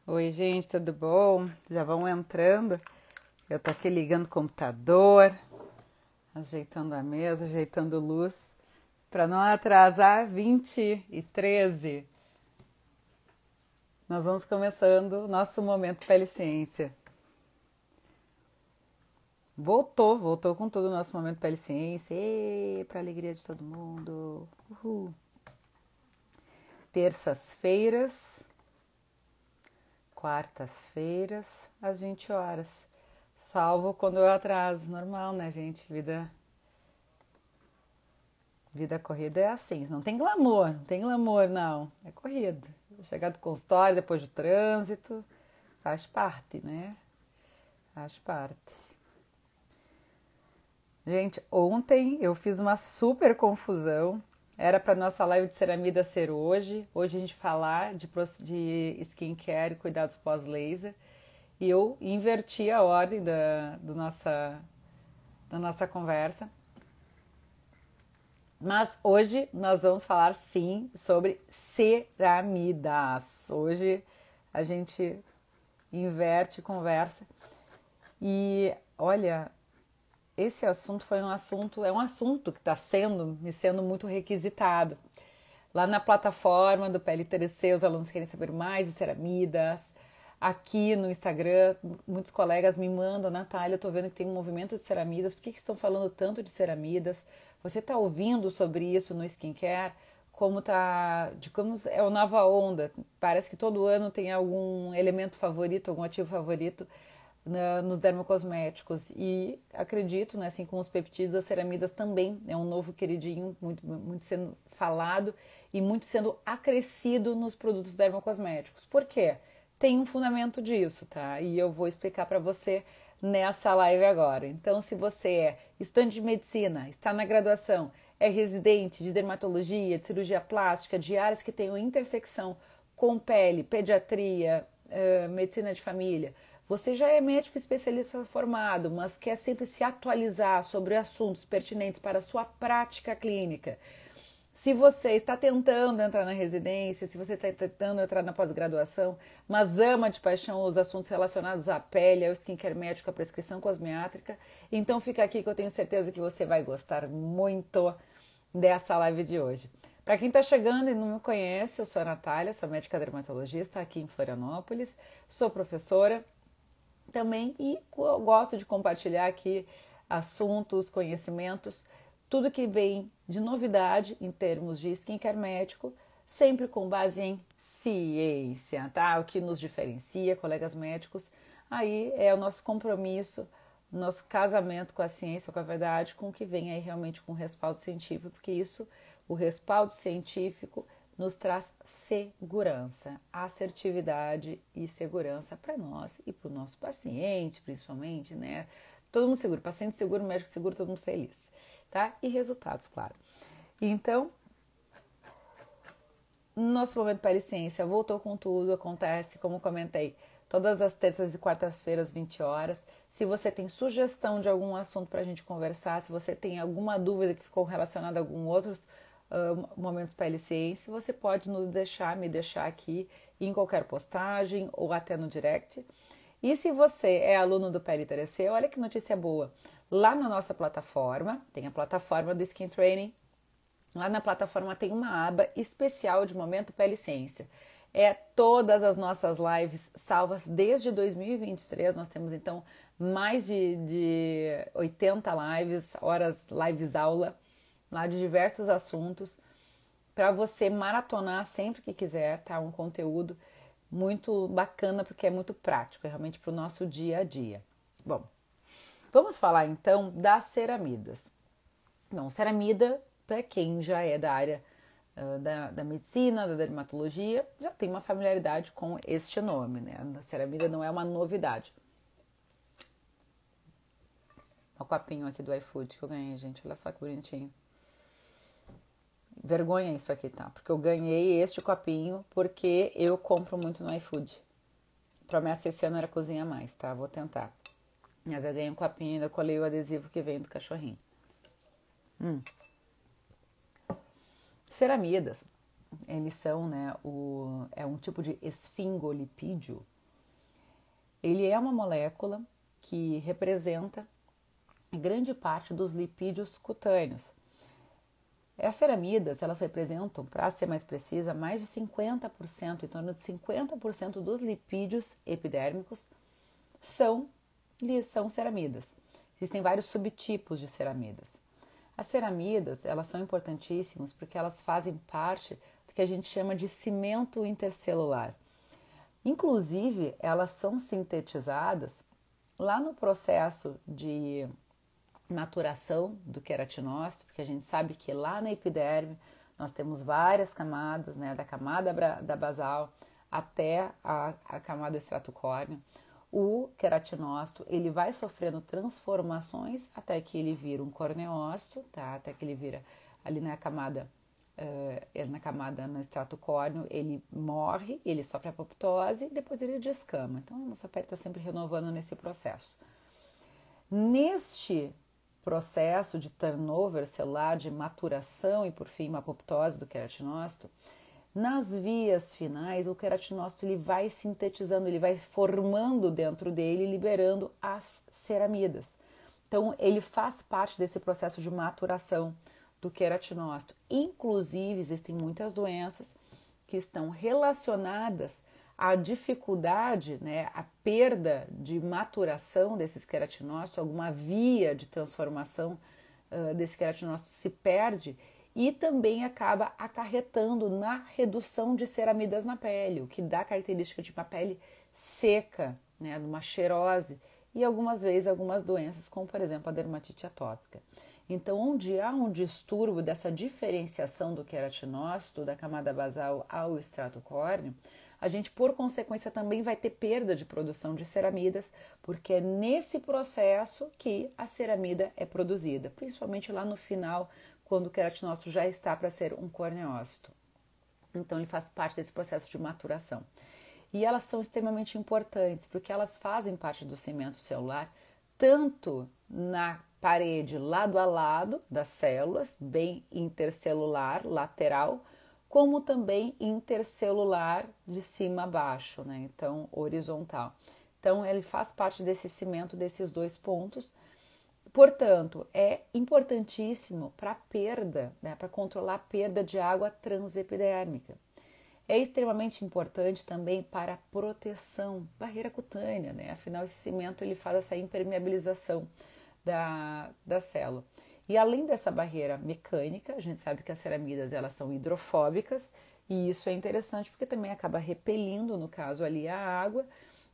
Oi, gente, tudo bom? Já vão entrando. Eu tô aqui ligando o computador, ajeitando a mesa, ajeitando luz, para não atrasar 20h13. Nós vamos começando nosso momento Pele Ciência. Voltou com todo o nosso momento Pele Ciência, para alegria de todo mundo. Uhul. Terças-feiras, quartas-feiras, às 20 horas. Salvo quando eu atraso, normal, né, gente? Vida corrida é assim, não tem glamour, não. É corrida. Chegar do consultório depois do trânsito, faz parte, né? Faz parte. Gente, ontem eu fiz uma super confusão. Era para nossa live de ceramida ser hoje. Hoje a gente falar de skincare e cuidados pós-laser. E eu inverti a ordem da nossa conversa. Mas hoje nós vamos falar sim sobre ceramidas. Hoje a gente inverte conversa. E olha, esse assunto é um assunto que está me sendo muito requisitado. Lá na plataforma do PLTDC, os alunos querem saber mais de ceramidas. Aqui no Instagram, muitos colegas me mandam, Natália, eu tô vendo que tem um movimento de ceramidas, por que estão falando tanto de ceramidas? Você tá ouvindo sobre isso no skincare? Como é a nova onda? Parece que todo ano tem algum elemento favorito, algum ativo favorito nos dermocosméticos. E acredito, né, assim como os peptídeos, as ceramidas também é um novo queridinho, muito sendo falado e muito sendo acrescido nos produtos dermocosméticos. Por quê? Tem um fundamento disso, tá? E eu vou explicar para você nessa live agora. Então, se você é estudante de medicina, está na graduação, é residente de dermatologia, de cirurgia plástica, de áreas que tenham intersecção com pele, pediatria, medicina de família, você já é médico especialista formado, mas quer sempre se atualizar sobre assuntos pertinentes para a sua prática clínica. Se você está tentando entrar na residência, se você está tentando entrar na pós-graduação, mas ama de paixão os assuntos relacionados à pele, ao skincare médico, à prescrição cosmética, então fica aqui que eu tenho certeza que você vai gostar muito dessa live de hoje. Para quem está chegando e não me conhece, eu sou a Natália, sou médica dermatologista aqui em Florianópolis, sou professora também e gosto de compartilhar aqui assuntos, conhecimentos, tudo que vem de novidade em termos de skincare médico, sempre com base em ciência, tá? O que nos diferencia, colegas médicos, aí é o nosso compromisso, nosso casamento com a ciência, com a verdade, com o que vem aí realmente com respaldo científico, porque isso, o respaldo científico nos traz segurança, assertividade e segurança para nós e para o nosso paciente, principalmente, né? Todo mundo seguro, paciente seguro, médico seguro, todo mundo feliz, tá? E resultados, claro. Então, nosso momento Pele Ciência voltou com tudo, acontece, como comentei, todas as terças e quartas-feiras, 20 horas. Se você tem sugestão de algum assunto para a gente conversar, se você tem alguma dúvida que ficou relacionada a algum outros momentos Pele Ciência, você pode me deixar aqui em qualquer postagem ou até no direct. E se você é aluno do PLTDC, olha que notícia boa. Lá na nossa plataforma, tem a plataforma do Skin Training. Lá na plataforma tem uma aba especial de Momento Pele Ciência. É todas as nossas lives salvas desde 2023. Nós temos então mais de 80 lives aula, lá de diversos assuntos, para você maratonar sempre que quiser, tá? Um conteúdo muito bacana, porque é muito prático, é realmente para o nosso dia a dia. Bom, vamos falar então das ceramidas. Bom, ceramida, para quem já é da área da medicina, da dermatologia, já tem uma familiaridade com este nome, né? A ceramida não é uma novidade. O copinho aqui do iFood que eu ganhei, gente, olha só que bonitinho. Vergonha isso aqui, tá? Porque eu ganhei este copinho porque eu compro muito no iFood. Promessa esse ano era cozinhar mais, tá? Vou tentar. Mas eu ganhei um copinho e ainda colei o adesivo que vem do cachorrinho. Ceramidas, eles são, né, é um tipo de esfingolipídio, Ele é uma molécula que representa grande parte dos lipídios cutâneos. As ceramidas, elas representam, para ser mais precisa, mais de 50%, em torno de 50% dos lipídios epidérmicos são ceramidas. Existem vários subtipos de ceramidas. As ceramidas, elas são importantíssimas porque elas fazem parte do que a gente chama de cimento intercelular. Inclusive, elas são sintetizadas lá no processo de maturação do queratinócito, porque a gente sabe que lá na epiderme nós temos várias camadas, né, da camada da basal até a camada do extrato córneo. O queratinócito, ele vai sofrendo transformações até que ele vira um corneócito, tá? Até que ele vira ali na camada no extrato córneo, ele morre, ele sofre apoptose e depois ele descama. Então a nossa pele está sempre renovando nesse processo. Neste processo de turnover celular, de maturação e por fim uma apoptose do queratinócito, nas vias finais o queratinócito ele vai sintetizando, ele vai formando dentro dele, liberando as ceramidas. Então ele faz parte desse processo de maturação do queratinócito. Inclusive existem muitas doenças que estão relacionadas à dificuldade, né, a perda de maturação desses queratinócitos, alguma via de transformação desse queratinócito se perde e também acaba acarretando na redução de ceramidas na pele, o que dá a característica de uma pele seca, né, de uma xerose e algumas vezes algumas doenças, como por exemplo a dermatite atópica. Então, onde há um distúrbio dessa diferenciação do queratinócito, da camada basal ao extrato córneo, a gente, por consequência, também vai ter perda de produção de ceramidas, porque é nesse processo que a ceramida é produzida, principalmente lá no final, quando o queratinócito já está para ser um corneócito. Então, ele faz parte desse processo de maturação. E elas são extremamente importantes, porque elas fazem parte do cimento celular, tanto na parede lado a lado das células, bem intercelular, lateral, como também intercelular de cima a baixo, né? Então horizontal. Então ele faz parte desse cimento desses dois pontos. Portanto, é importantíssimo para a perda, né? Para controlar a perda de água transepidérmica. É extremamente importante também para a proteção, barreira cutânea, né? Afinal, esse cimento ele faz essa impermeabilização da célula. E além dessa barreira mecânica, a gente sabe que as ceramidas elas são hidrofóbicas e isso é interessante porque também acaba repelindo, no caso ali, a água,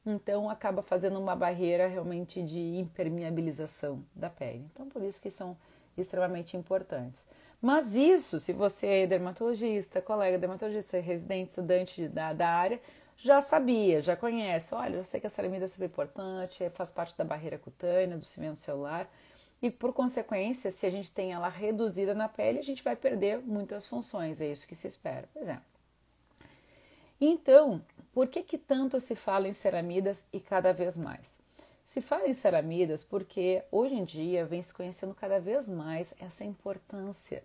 então acaba fazendo uma barreira realmente de impermeabilização da pele. Então por isso que são extremamente importantes. Mas isso, se você é dermatologista, colega dermatologista, residente, estudante da área, já sabia, já conhece, olha, eu sei que a ceramida é super importante, faz parte da barreira cutânea, do cimento celular, e por consequência, se a gente tem ela reduzida na pele, a gente vai perder muitas funções, é isso que se espera, por exemplo. Então, por que tanto se fala em ceramidas e cada vez mais? Se fala em ceramidas porque hoje em dia vem se conhecendo cada vez mais essa importância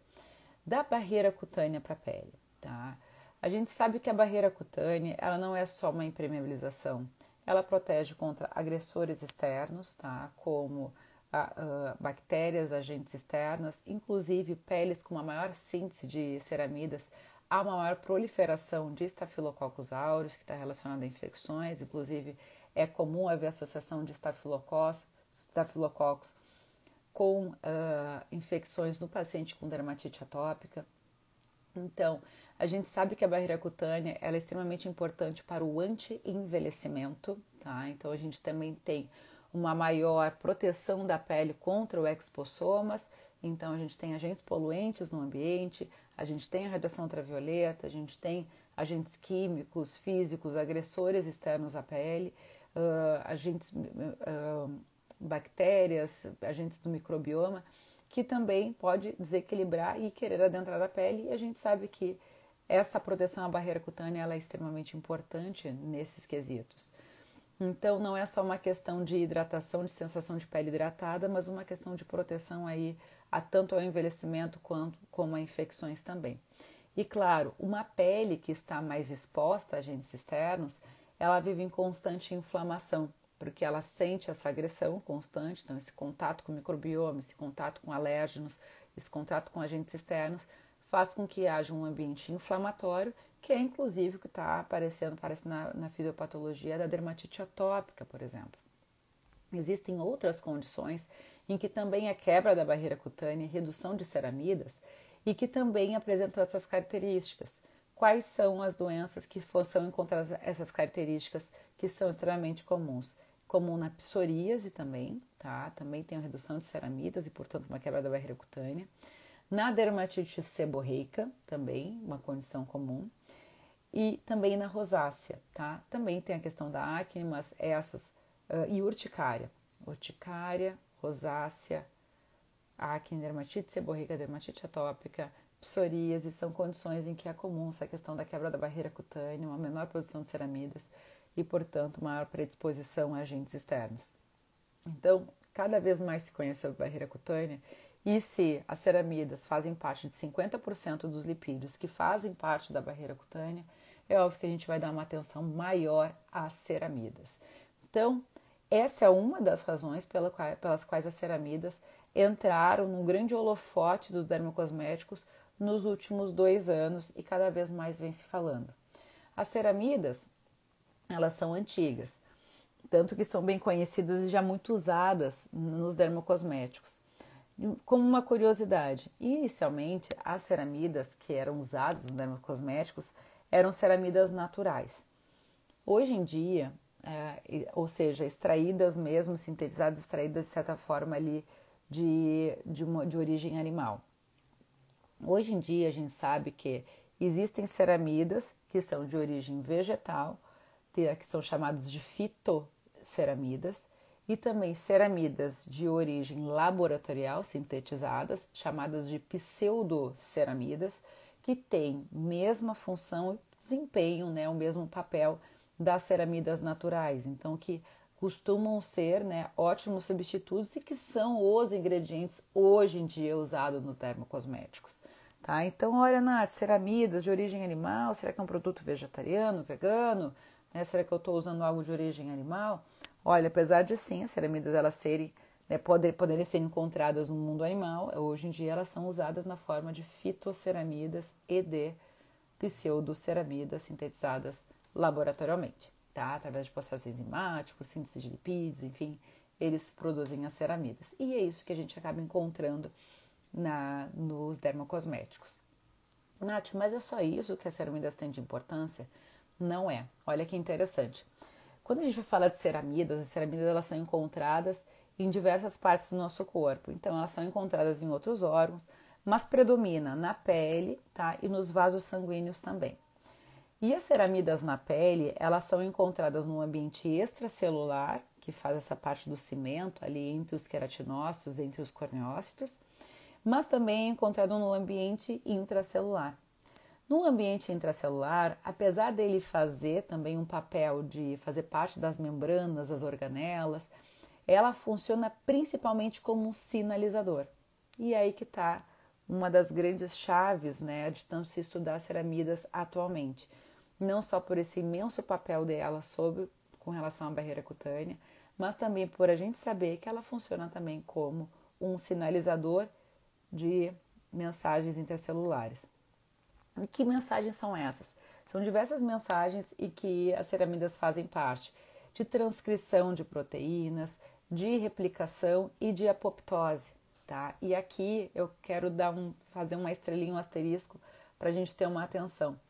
da barreira cutânea para a pele, tá? A gente sabe que a barreira cutânea, ela não é só uma impermeabilização, ela protege contra agressores externos, tá? Como bactérias, agentes externos, inclusive peles com uma maior síntese de ceramidas, há uma maior proliferação de Staphylococcus aureus, que está relacionada a infecções, inclusive é comum haver associação de Staphylococcus com infecções no paciente com dermatite atópica. Então, a gente sabe que a barreira cutânea ela é extremamente importante para o anti-envelhecimento, tá? Então, a gente também tem uma maior proteção da pele contra o expossomas, então a gente tem agentes poluentes no ambiente, a gente tem a radiação ultravioleta, a gente tem agentes químicos, físicos, agressores externos à pele, bactérias, agentes do microbioma, que também pode desequilibrar e querer adentrar a pele, e a gente sabe que essa proteção à barreira cutânea ela é extremamente importante nesses quesitos. Então não é só uma questão de hidratação, de sensação de pele hidratada, mas uma questão de proteção aí tanto ao envelhecimento como a infecções também. E claro, uma pele que está mais exposta a agentes externos, ela vive em constante inflamação. porque ela sente essa agressão constante, então esse contato com o microbioma, esse contato com alérgenos, esse contato com agentes externos, faz com que haja um ambiente inflamatório, que é inclusive o que está aparecendo, parece na fisiopatologia da dermatite atópica, por exemplo. Existem outras condições em que também a quebra da barreira cutânea, redução de ceramidas, e que também apresentam essas características. Quais são as doenças que são encontradas essas características que são extremamente comuns? Comum na psoríase também, tá? Também tem uma redução de ceramidas e, portanto, uma quebra da barreira cutânea. Na dermatite seborreica, também, uma condição comum. E também na rosácea, tá? Também tem a questão da acne, mas essas... e urticária. Urticária, rosácea, acne, dermatite seborreica, dermatite atópica, psoríase, são condições em que é comum essa questão da quebra da barreira cutânea, uma menor produção de ceramidas e, portanto, maior predisposição a agentes externos. Então, cada vez mais se conhece a barreira cutânea e se as ceramidas fazem parte de 50% dos lipídios que fazem parte da barreira cutânea, é óbvio que a gente vai dar uma atenção maior às ceramidas. Então, essa é uma das razões pelas quais as ceramidas entraram num grande holofote dos dermocosméticos nos últimos 2 anos e cada vez mais vem se falando. As ceramidas, elas são antigas, tanto que são bem conhecidas e já muito usadas nos dermocosméticos. Como uma curiosidade, inicialmente as ceramidas que eram usadas nos dermocosméticos eram ceramidas naturais. Hoje em dia, ou seja, extraídas mesmo, sintetizadas, extraídas de certa forma ali de origem animal. Hoje em dia a gente sabe que existem ceramidas que são de origem vegetal, que são chamadas de fitoceramidas, e também ceramidas de origem laboratorial, sintetizadas, chamadas de pseudoceramidas, que têm mesma função e desempenham, né, o mesmo papel das ceramidas naturais, então que costumam ser, né, ótimos substitutos e que são os ingredientes hoje em dia usados nos dermocosméticos. Tá? Então, olha, Nath, ceramidas de origem animal, será que é um produto vegetariano, vegano? Né? Será que eu estou usando algo de origem animal? Olha, apesar de sim, as ceramidas elas serem, né, poderem ser encontradas no mundo animal, hoje em dia elas são usadas na forma de fitoceramidas e de pseudoceramidas sintetizadas laboratorialmente, tá? Através de processos enzimáticos, síntese de lipídios, enfim, eles produzem as ceramidas. E é isso que a gente acaba encontrando nos dermocosméticos. Nath, mas é só isso que as ceramidas têm de importância? Não é. Olha que interessante. Quando a gente vai falar de ceramidas, as ceramidas elas são encontradas em diversas partes do nosso corpo. Então, elas são encontradas em outros órgãos, mas predomina na pele, tá? E nos vasos sanguíneos também. E as ceramidas na pele, elas são encontradas no ambiente extracelular, que faz essa parte do cimento ali entre os queratinócitos, entre os corneócitos, mas também é encontrado no ambiente intracelular. No ambiente intracelular, apesar dele fazer também um papel de fazer parte das membranas, das organelas, ela funciona principalmente como um sinalizador. E aí que está uma das grandes chaves, né, de tanto se estudar ceramidas atualmente. Não só por esse imenso papel dela com relação à barreira cutânea, mas também por a gente saber que ela funciona também como um sinalizador de mensagens intracelulares. E que mensagens são essas? São diversas mensagens e que as ceramidas fazem parte de transcrição de proteínas, de replicação e de apoptose, tá? E aqui eu quero fazer uma estrelinha, um asterisco, para a gente ter uma atenção.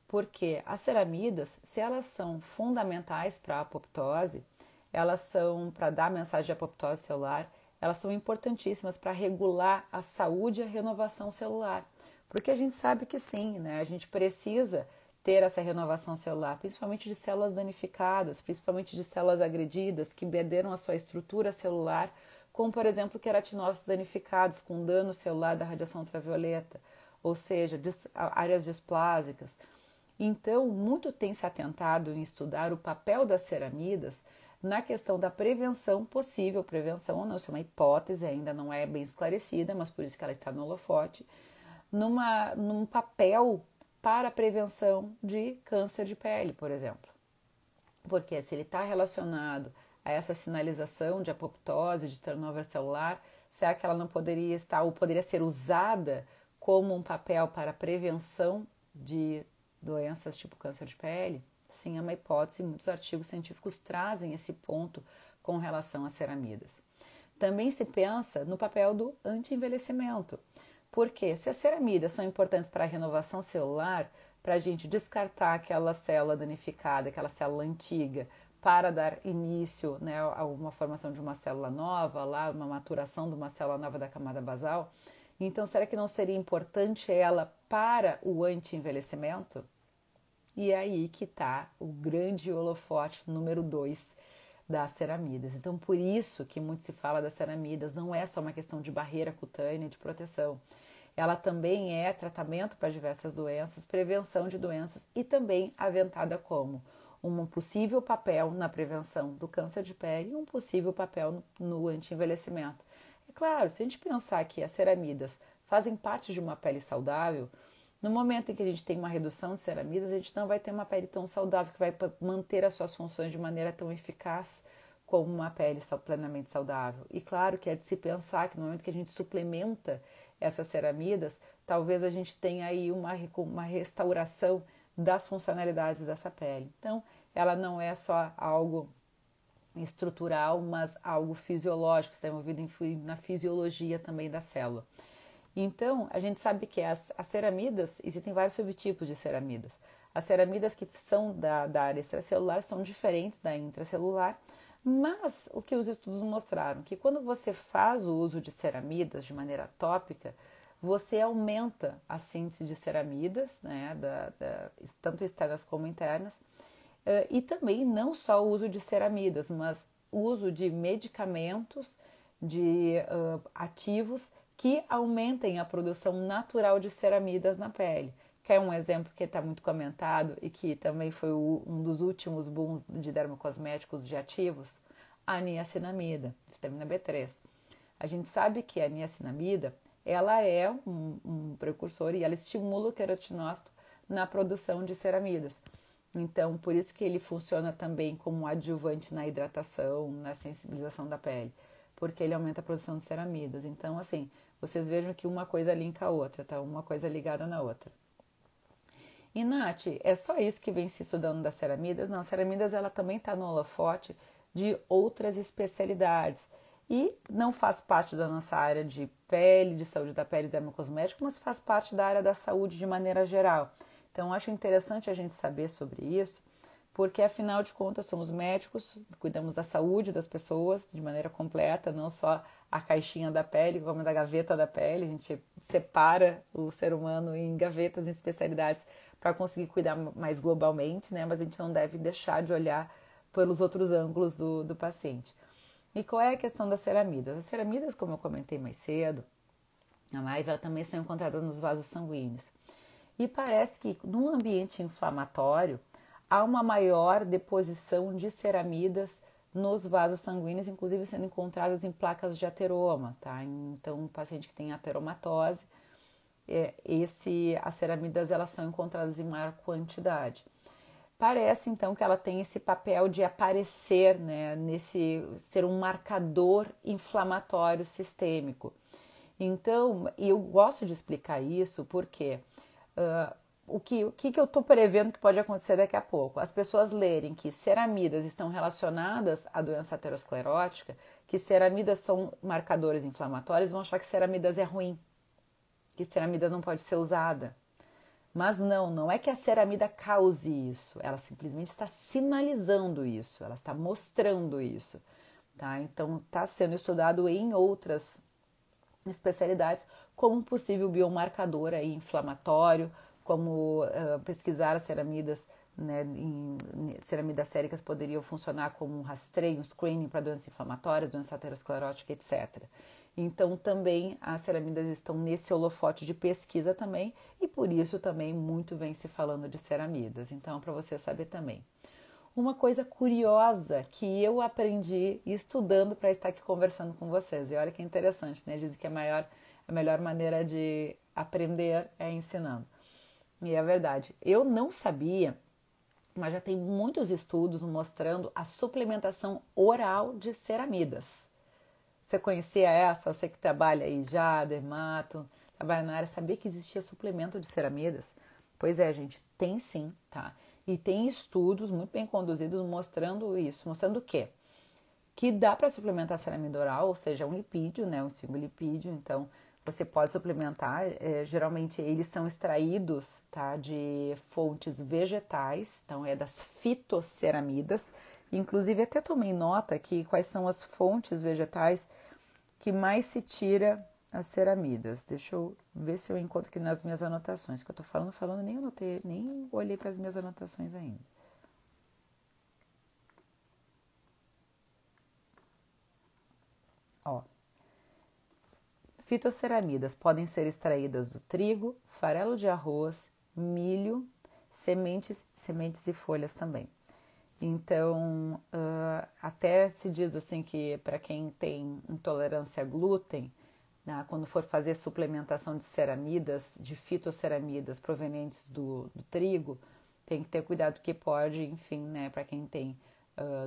Porque as ceramidas, se elas são fundamentais para a apoptose, elas são para dar mensagem de apoptose celular, elas são importantíssimas para regular a saúde e a renovação celular. Porque a gente sabe que sim, né? A gente precisa ter essa renovação celular, principalmente de células danificadas, principalmente de células agredidas que perderam a sua estrutura celular, como por exemplo queratinócitos danificados com dano celular da radiação ultravioleta, ou seja, áreas displásicas. Então, muito tem se atentado em estudar o papel das ceramidas na questão da prevenção, possível prevenção, não, isso é uma hipótese, ainda não é bem esclarecida, mas por isso que ela está no holofote, num papel para a prevenção de câncer de pele, por exemplo. Porque se ele está relacionado a essa sinalização de apoptose, de turnover celular? Será que ela não poderia estar ou poderia ser usada como um papel para a prevenção de doenças tipo câncer de pele? Sim, é uma hipótese, muitos artigos científicos trazem esse ponto com relação às ceramidas. Também se pensa no papel do anti-envelhecimento, porque se as ceramidas são importantes para a renovação celular, para a gente descartar aquela célula danificada, aquela célula antiga, para dar início, né, a uma formação de uma célula nova, lá, uma maturação de uma célula nova da camada basal, então será que não seria importante ela para o anti-envelhecimento? E é aí que está o grande holofote número 2 das ceramidas. Então, por isso que muito se fala das ceramidas, não é só uma questão de barreira cutânea, de proteção. Ela também é tratamento para diversas doenças, prevenção de doenças e também aventada como um possível papel na prevenção do câncer de pele e um possível papel no anti-envelhecimento. É claro, se a gente pensar que as ceramidas fazem parte de uma pele saudável, no momento em que a gente tem uma redução de ceramidas, a gente não vai ter uma pele tão saudável, que vai manter as suas funções de maneira tão eficaz como uma pele plenamente saudável. E claro que é de se pensar que no momento que a gente suplementa essas ceramidas, talvez a gente tenha aí uma restauração das funcionalidades dessa pele. Então, ela não é só algo estrutural, mas algo fisiológico, está envolvido na fisiologia também da célula. Então, a gente sabe que as ceramidas, existem vários subtipos de ceramidas. As ceramidas que são da área extracelular são diferentes da intracelular, mas o que os estudos mostraram, que quando você faz o uso de ceramidas de maneira tópica, você aumenta a síntese de ceramidas, né, tanto externas como internas, e também não só o uso de ceramidas, mas o uso de medicamentos, de ativos que aumentem a produção natural de ceramidas na pele. Que é um exemplo que está muito comentado e que também foi um dos últimos booms de dermocosméticos de ativos, a niacinamida, vitamina B3. A gente sabe que a niacinamida, ela é um precursor e ela estimula o queratinócito na produção de ceramidas. Então, por isso que ele funciona também como adjuvante na hidratação, na sensibilização da pele, porque ele aumenta a produção de ceramidas. Então, assim, vocês vejam que uma coisa linka a outra, tá? Uma coisa ligada na outra. E, Nath, é só isso que vem se estudando das ceramidas? Não, a ceramidas ela também está no holofote de outras especialidades. E não faz parte da nossa área de pele, de saúde da pele e dermocosmético, mas faz parte da área da saúde de maneira geral. Então, acho interessante a gente saber sobre isso, porque afinal de contas somos médicos, cuidamos da saúde das pessoas de maneira completa, não só a caixinha da pele, como da gaveta da pele. A gente separa o ser humano em gavetas, em especialidades, para conseguir cuidar mais globalmente, né? Mas a gente não deve deixar de olhar pelos outros ângulos do paciente. E qual é a questão das ceramidas? As ceramidas, como eu comentei mais cedo na live, elas também são encontradas nos vasos sanguíneos. E parece que num ambiente inflamatório há uma maior deposição de ceramidas nos vasos sanguíneos, inclusive sendo encontradas em placas de ateroma, tá? Então, um paciente que tem ateromatose, as ceramidas elas são encontradas em maior quantidade. Parece então que ela tem esse papel de aparecer, né, ser um marcador inflamatório sistêmico. Então, eu gosto de explicar isso porque o que eu estou prevendo que pode acontecer daqui a pouco? As pessoas lerem que ceramidas estão relacionadas à doença aterosclerótica, que ceramidas são marcadores inflamatórios, vão achar que ceramidas é ruim, que ceramida não pode ser usada. Mas não é que a ceramida cause isso, ela simplesmente está sinalizando isso, ela está mostrando isso, tá? Então, está sendo estudado em outras especialidades como um possível biomarcador aí inflamatório, como pesquisar as ceramidas, né, ceramidas séricas poderiam funcionar como um rastreio, um screening para doenças inflamatórias, doença aterosclerótica, etc. Então, também as ceramidas estão nesse holofote de pesquisa também e por isso também muito vem se falando de ceramidas. Então, para você saber também. Uma coisa curiosa que eu aprendi estudando para estar aqui conversando com vocês. E olha que interessante, né? Dizem que a melhor maneira de aprender é ensinando. E é verdade. Eu não sabia mas já tem muitos estudos mostrando a suplementação oral de ceramidas. Você conhecia essa? Você que trabalha aí já, dermato, trabalha na área, sabia que existia suplemento de ceramidas? Pois é, gente, tem sim, tá? E tem estudos muito bem conduzidos mostrando isso, mostrando o quê? Que dá para suplementar ceramida oral, ou seja, um lipídio, né, um lipídio, então você pode suplementar, geralmente eles são extraídos, tá, de fontes vegetais, então é das fitosseramidas, inclusive até tomei nota aqui quais são as fontes vegetais que mais se tira as ceramidas. Deixa eu ver se eu encontro aqui nas minhas anotações, que eu tô falando, nem anotei, nem olhei para as minhas anotações ainda. Ó, fitosseramidas podem ser extraídas do trigo, farelo de arroz, milho, sementes e folhas também. Então, até se diz assim que para quem tem intolerância a glúten, né, quando for fazer suplementação de ceramidas, de fitosseramidas provenientes do trigo, tem que ter cuidado que pode, enfim, né, para quem tem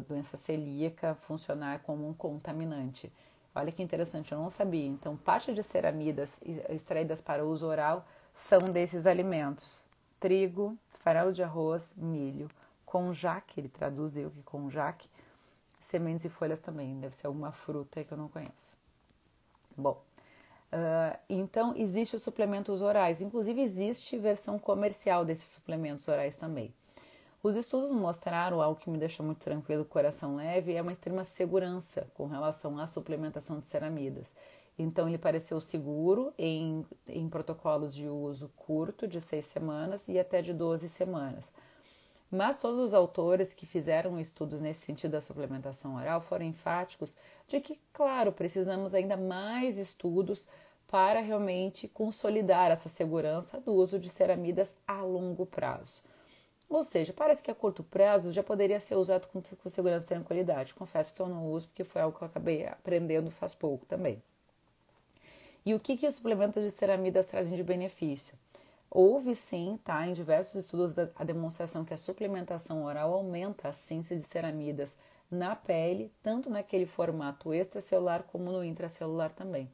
doença celíaca, funcionar como um contaminante. Olha que interessante, eu não sabia. Então, parte de ceramidas extraídas para uso oral são desses alimentos: trigo, farelo de arroz, milho, conjac, ele traduz eu que conjac, sementes e folhas também, deve ser alguma fruta que eu não conheço. Bom, então existe os suplementos orais, inclusive existe versão comercial desses suplementos orais também. Os estudos mostraram algo que me deixa muito tranquilo, coração leve, é uma extrema segurança com relação à suplementação de ceramidas. Então, ele pareceu seguro em protocolos de uso curto, de 6 semanas e até de 12 semanas. Mas todos os autores que fizeram estudos nesse sentido da suplementação oral foram enfáticos de que, claro, precisamos ainda mais estudos para realmente consolidar essa segurança do uso de ceramidas a longo prazo. Ou seja, parece que a curto prazo já poderia ser usado com segurança e tranquilidade. Confesso que eu não uso porque foi algo que eu acabei aprendendo faz pouco também. E o que os suplementos de ceramidas trazem de benefício? Houve sim, tá, em diversos estudos a demonstração que a suplementação oral aumenta a síntese de ceramidas na pele, tanto naquele formato extracelular como no intracelular também.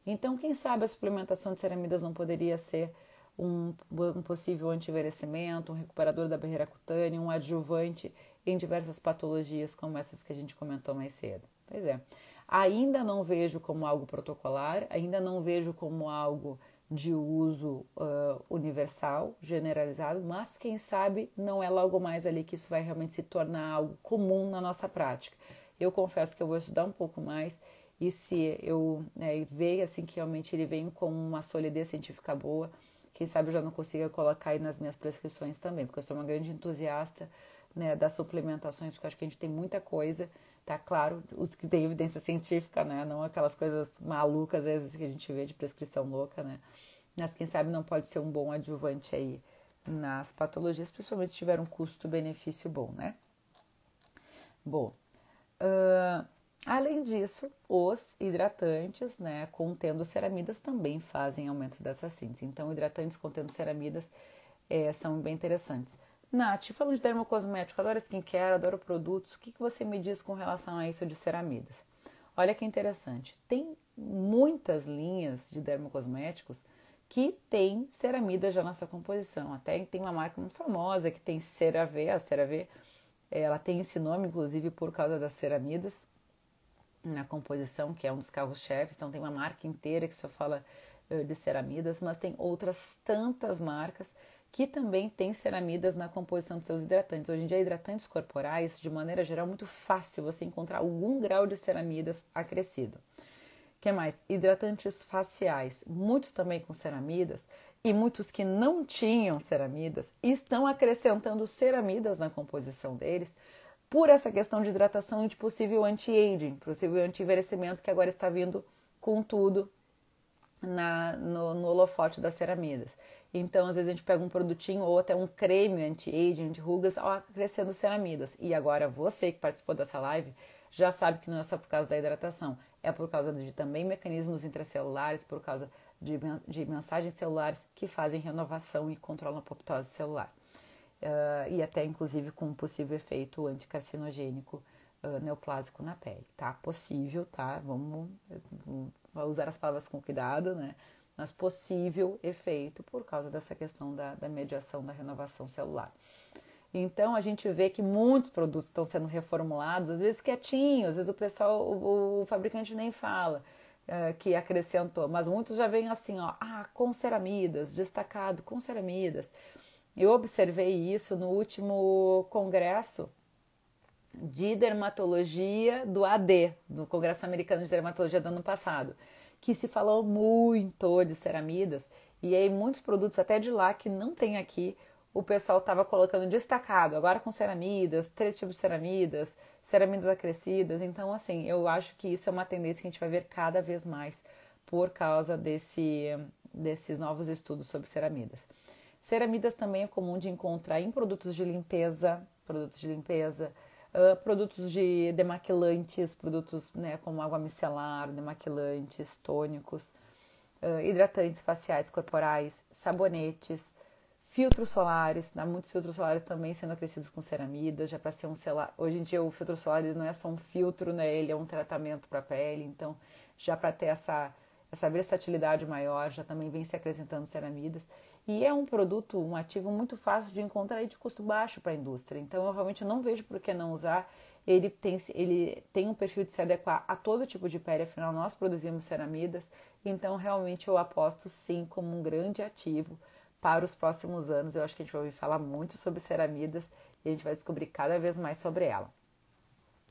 Então, quem sabe a suplementação de ceramidas não poderia ser um possível anti-envelhecimento, um recuperador da barreira cutânea, um adjuvante em diversas patologias como essas que a gente comentou mais cedo. Pois é. Ainda não vejo como algo protocolar, ainda não vejo como algo de uso universal, generalizado, mas quem sabe não é logo mais ali que isso vai realmente se tornar algo comum na nossa prática. Eu confesso que eu vou estudar um pouco mais e se eu ver assim que realmente ele vem com uma solidez científica boa, quem sabe eu já não consiga colocar aí nas minhas prescrições também, porque eu sou uma grande entusiasta, né, das suplementações, porque eu acho que a gente tem muita coisa, tá claro, os que têm evidência científica, né, não aquelas coisas malucas, às vezes, que a gente vê de prescrição louca, né, mas quem sabe não pode ser um bom adjuvante aí nas patologias, principalmente se tiver um custo-benefício bom, né. Bom, além disso, os hidratantes, né, contendo ceramidas também fazem aumento dessa síntese. Então, hidratantes contendo ceramidas são bem interessantes. Nath, falando de dermocosmético, adoro skincare, adoro produtos. O que você me diz com relação a isso de ceramidas? Olha que interessante. Tem muitas linhas de dermocosméticos que tem ceramidas já na sua composição. Até tem uma marca muito famosa que tem CeraVe. A CeraVe, ela tem esse nome, inclusive, por causa das ceramidas na composição, que é um dos carros-chefes. Então tem uma marca inteira que só fala de ceramidas, mas tem outras tantas marcas que também tem ceramidas na composição dos seus hidratantes. Hoje em dia, hidratantes corporais, de maneira geral, é muito fácil você encontrar algum grau de ceramidas acrescido. O que mais? Hidratantes faciais, muitos também com ceramidas, e muitos que não tinham ceramidas estão acrescentando ceramidas na composição deles, por essa questão de hidratação e de possível anti-aging, possível anti-envelhecimento que agora está vindo com tudo no holofote das ceramidas. Então, às vezes a gente pega um produtinho ou até um creme anti-aging, anti-rugas, acrescendo ceramidas. E agora você que participou dessa live já sabe que não é só por causa da hidratação, é por causa de também mecanismos intracelulares, por causa de mensagens celulares que fazem renovação e controlam a apoptose celular. e até inclusive com um possível efeito anticarcinogênico neoplásico na pele, tá? Possível, tá? Vamos usar as palavras com cuidado, né? Mas possível efeito por causa dessa questão da mediação da renovação celular. Então a gente vê que muitos produtos estão sendo reformulados, às vezes quietinhos, às vezes o pessoal, o fabricante nem fala que acrescentou, mas muitos já vêm assim, ó, com ceramidas, destacado com ceramidas. Eu observei isso no último congresso de dermatologia do AD, do Congresso Americano de Dermatologia do ano passado, que se falou muito de ceramidas, e aí muitos produtos até de lá que não tem aqui, o pessoal estava colocando destacado, agora com ceramidas, 3 tipos de ceramidas, ceramidas acrescidas. Então, assim, eu acho que isso é uma tendência que a gente vai ver cada vez mais por causa desses novos estudos sobre ceramidas. Ceramidas também é comum de encontrar em produtos de limpeza, produtos de demaquilantes, produtos, né, como água micelar, demaquilantes, tônicos, hidratantes faciais corporais, sabonetes, filtros solares, né? Muitos filtros solares também sendo aquecidos com ceramidas, já para ser um celular. Hoje em dia o filtro solar não é só um filtro, né? Ele é um tratamento para a pele, então já para ter essa versatilidade maior, já também vem se acrescentando ceramidas. E é um produto, um ativo muito fácil de encontrar e de custo baixo para a indústria. Então eu realmente não vejo por que não usar. Ele tem um perfil de se adequar a todo tipo de pele, afinal nós produzimos ceramidas, então realmente eu aposto sim como um grande ativo para os próximos anos. Eu acho que a gente vai ouvir falar muito sobre ceramidas e a gente vai descobrir cada vez mais sobre ela.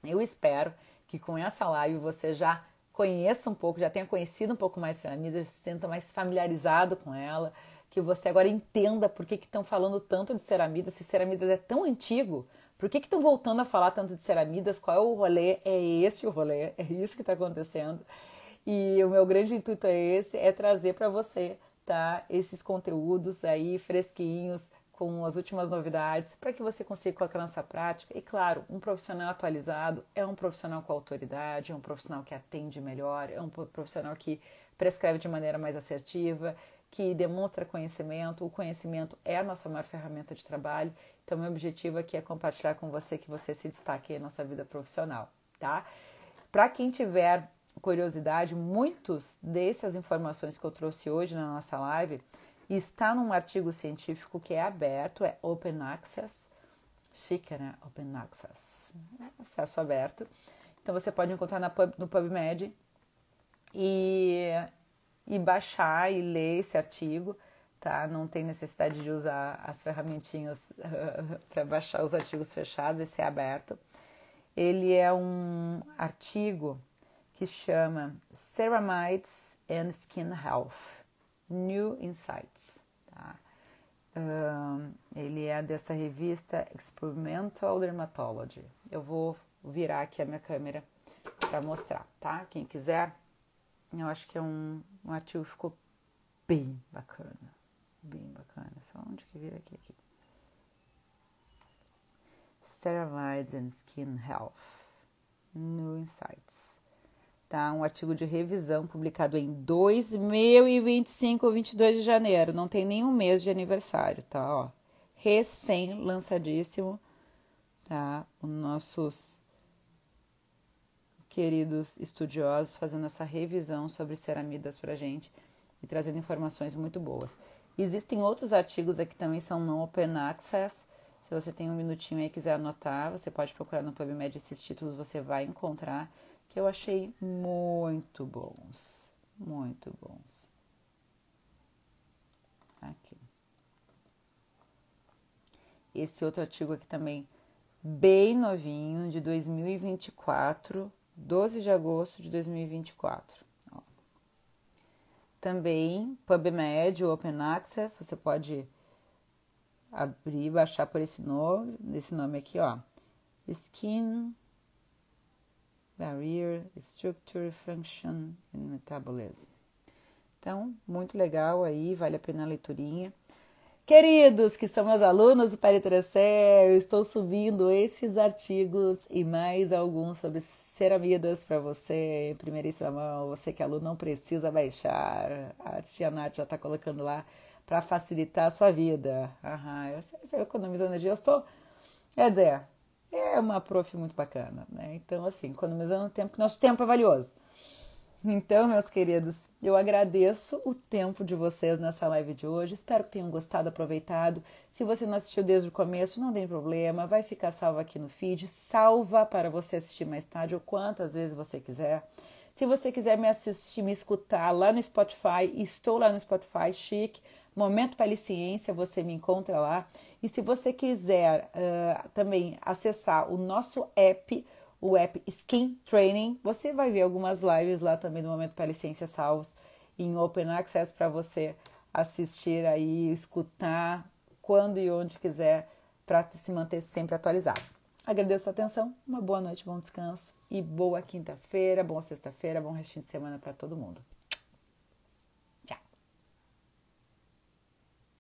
Eu espero que com essa live você já conheça um pouco, já tenha conhecido um pouco mais ceramidas, se sinta mais familiarizado com ela, que você agora entenda por que estão falando tanto de ceramidas, se ceramidas é tão antigo, por que estão voltando a falar tanto de ceramidas, qual é o rolê, é esse o rolê, é isso que está acontecendo. E o meu grande intuito é esse, é trazer para você, tá, esses conteúdos aí fresquinhos, com as últimas novidades, para que você consiga colocar na sua prática. E claro, um profissional atualizado é um profissional com autoridade, é um profissional que atende melhor, é um profissional que prescreve de maneira mais assertiva, que demonstra conhecimento. O conhecimento é a nossa maior ferramenta de trabalho. Então, meu objetivo aqui é compartilhar com você que você se destaque aí na nossa vida profissional, tá? Para quem tiver curiosidade, muitas dessas informações que eu trouxe hoje na nossa live está num artigo científico que é aberto, é Open Access, chique, né? Open Access, acesso aberto. Então você pode encontrar no PubMed e baixar e ler esse artigo, tá? Não tem necessidade de usar as ferramentinhas para baixar os artigos fechados, esse é aberto. Ele é um artigo que chama Ceramides and Skin Health, New Insights. Tá? Ele é dessa revista Experimental Dermatology. Eu vou virar aqui a minha câmera para mostrar, tá? Quem quiser, eu acho que é um artigo que ficou bem bacana. Bem bacana. Só onde que vira aqui? Ceramides and Skin Health, New Insights. Tá? Um artigo de revisão publicado em 2025, 22 de janeiro. Não tem nenhum mês de aniversário, tá? Ó, recém-lançadíssimo, tá? Os nossos queridos estudiosos fazendo essa revisão sobre ceramidas pra gente e trazendo informações muito boas. Existem outros artigos aqui também, são não open access. Se você tem um minutinho aí e quiser anotar, você pode procurar no PubMed esses títulos, você vai encontrar, que eu achei muito bons, muito bons. Aqui. Esse outro artigo aqui também, bem novinho, de 2024, 12 de agosto de 2024. Ó. Também, PubMed, Open Access, você pode abrir e baixar por esse nome aqui, ó. Skin Barrier, Structure, Function and Metabolism. Então, muito legal aí, vale a pena a leiturinha. Queridos, que são meus alunos do Paritrecé, eu estou subindo esses artigos e mais alguns sobre ceramidas para você, em primeiríssima mão. Você que é aluno não precisa baixar, a tia Nath já está colocando lá, para facilitar a sua vida. Eu sei, se eu economizo energia, eu sou... Quer dizer, é uma prof muito bacana, né? Então, assim, economizando tempo, que nosso tempo é valioso. Então, meus queridos, eu agradeço o tempo de vocês nessa live de hoje. Espero que tenham gostado, aproveitado. Se você não assistiu desde o começo, não tem problema. Vai ficar salvo aqui no feed. Salva para você assistir mais tarde ou quantas vezes você quiser. Se você quiser me assistir, me escutar lá no Spotify, estou lá no Spotify, chique. Momento Palicência, você me encontra lá. E se você quiser também acessar o nosso app, o app Skin Training, você vai ver algumas lives lá também do Momento Palicência salvos em Open Access para você assistir aí, escutar quando e onde quiser para se manter sempre atualizado. Agradeço a atenção, uma boa noite, bom descanso e boa quinta-feira, boa sexta-feira, bom restinho de semana para todo mundo.